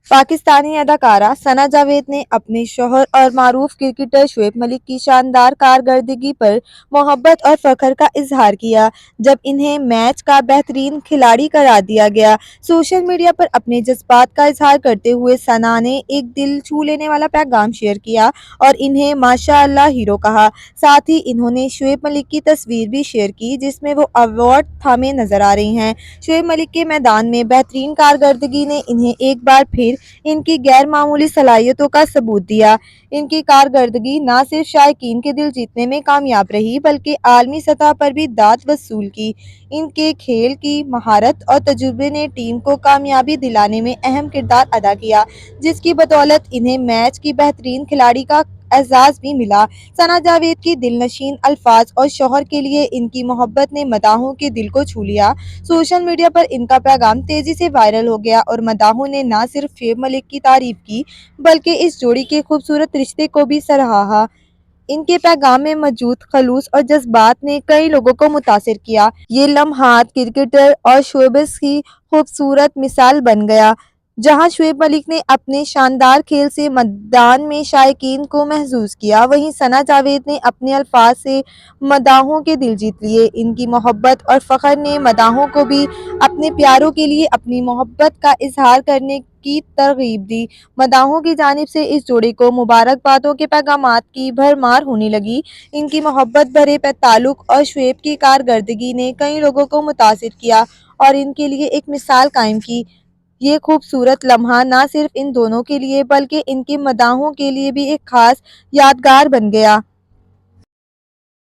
پاکستانی اداکارہ ثنا جاوید نے اپنے شوہر اور معروف کرکٹر شعیب ملک کی شاندار کارکردگی پر محبت اور فخر کا اظہار کیا جب انہیں میچ کا بہترین کھلاڑی قرار دیا گیا۔ سوشل میڈیا پر اپنے جذبات کا اظہار کرتے ہوئے ثنا نے ایک دل چھو لینے والا پیغام شیئر کیا اور انہیں ماشاء اللہ ہیرو کہا۔ ساتھ ہی انہوں نے شعیب ملک کی تصویر بھی شیئر کی جس میں وہ ایوارڈ تھامے نظر آ رہی ہیں۔ شعیب ملک کے میدان میں بہترین کارکردگی نے انہیں ایک بار پھر ان کی غیر معمولی صلاحیتوں کا ثبوت دیا۔ ان کی کارکردگی نہ صرف شائقین کے دل جیتنے میں کامیاب رہی بلکہ عالمی سطح پر بھی داد وصول کی۔ ان کے کھیل کی مہارت اور تجربے نے ٹیم کو کامیابی دلانے میں اہم کردار ادا کیا جس کی بدولت انہیں میچ کی بہترین کھلاڑی کا اعزاز بھی ملا۔ ثنا جاوید کی دل نشین الفاظ اور شوہر کے لیے ان کی محبت نے مداحوں کے دل کو چھو لیا۔ سوشل میڈیا پر ان کا پیغام تیزی سے وائرل ہو گیا اور مداحوں نے نہ صرف شعیب ملک کی تعریف کی بلکہ اس جوڑی کے خوبصورت رشتے کو بھی سراہا۔ ان کے پیغام میں موجود خلوص اور جذبات نے کئی لوگوں کو متاثر کیا۔ یہ لمحات کرکٹر اور شوبز کی خوبصورت مثال بن گیا جہاں شعیب ملک نے اپنے شاندار کھیل سے میدان میں شائقین کو محظوظ کیا، وہیں ثنا جاوید نے اپنے الفاظ سے مداحوں کے دل جیت لیے۔ ان کی محبت اور فخر نے مداحوں کو بھی اپنے پیاروں کے لیے اپنی محبت کا اظہار کرنے کی ترغیب دی۔ مداحوں کی جانب سے اس جوڑے کو مبارکبادوں کے پیغامات کی بھرمار ہونے لگی۔ ان کی محبت بھرے تعلق اور شعیب کی کارکردگی نے کئی لوگوں کو متاثر کیا اور ان کے لیے ایک مثال قائم کی۔ یہ خوبصورت لمحہ نہ صرف ان دونوں کے لیے بلکہ ان کے مداحوں کے لیے بھی ایک خاص یادگار بن گیا۔